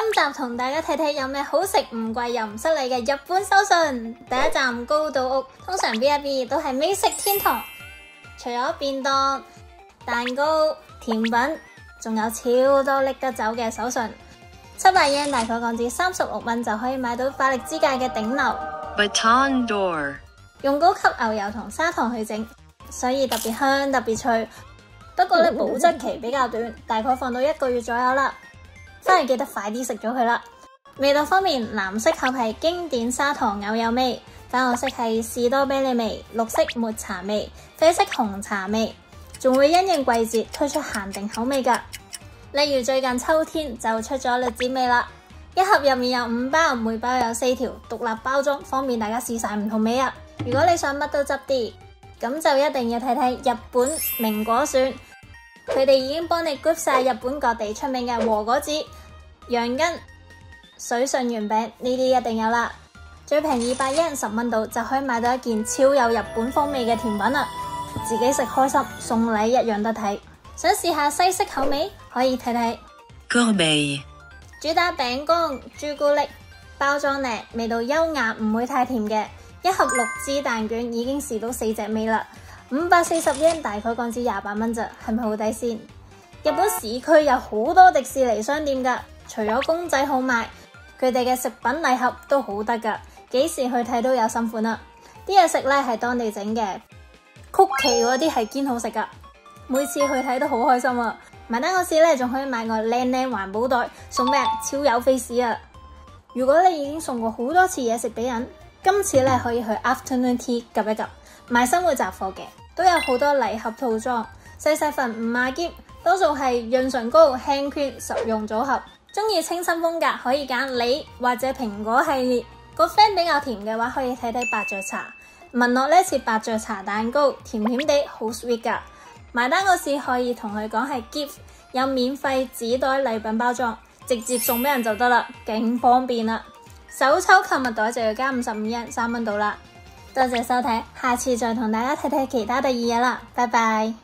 今集同大家睇睇有咩好食唔貴又唔失禮嘅日本手信。第一站高島屋，通常 B1B 都係美食天堂，除咗便當、蛋糕、甜品，仲有超多拎得走嘅手信。700 yen 大概港紙36蚊就可以買到法力之界嘅頂流 Baton Door， 用高級牛油同砂糖去整，所以特別香特別脆。不過咧保質期比較短，大概放到1個月左右啦。翻嚟記得快啲食咗佢啦！味道方面，藍色盒係經典砂糖牛油味，粉紅色係士多啤梨味，綠色抹茶味，啡色紅茶味，仲會因應季節推出限定口味噶。例如最近秋天就出咗栗子味啦，一盒入面有5包，每包有4條，獨立包裝，方便大家試晒唔同味啊！如果你想乜都執啲，咁就一定要睇睇日本名果選。佢哋已經幫你 group 晒日本各地出名嘅和果子、羊羹、水順圓餅，呢啲一定有啦。最平200 yen 10蚊度就可以買到一件超有日本風味嘅甜品啦，自己食開心，送禮一樣得睇。想試下西式口味，可以睇睇 Gourmet， 主打餅乾、朱古力，包裝靚，味道優雅，唔會太甜嘅。一盒6支蛋卷已經試到4隻味啦。540 yen 大概港紙28蚊咋，係咪好抵先？日本市區有好多迪士尼商店噶，除咗公仔好賣，佢哋嘅食品禮盒都好得噶，幾時去睇都有新款啦。啲嘢食咧係當地整嘅，曲奇嗰啲係堅好食噶，每次去睇都好開心啊！埋單嗰時咧仲可以買個靚靚環保袋送俾人，超有 face 啊！如果你已經送過好多次嘢食俾人，今次咧可以去 Afternoon Tea 及一及，賣生活雜貨嘅。都有好多禮盒套裝，細細份唔壓篋，多數係潤唇膏、hand cream 實用組合。中意清新風格可以揀梨或者蘋果系列。個 friend 比較甜嘅話，可以睇睇伯爵茶。聞落呢似伯爵茶蛋糕，甜甜地，好 sweet 噶。埋單嗰時可以同佢講係 gift， 有免費紙袋禮品包裝，直接送俾人就得啦，勁方便啦。手抽購物袋就要加55 yen 3蚊到啦。多謝收睇，下次再同大家睇睇其他第二嘢啦，拜拜。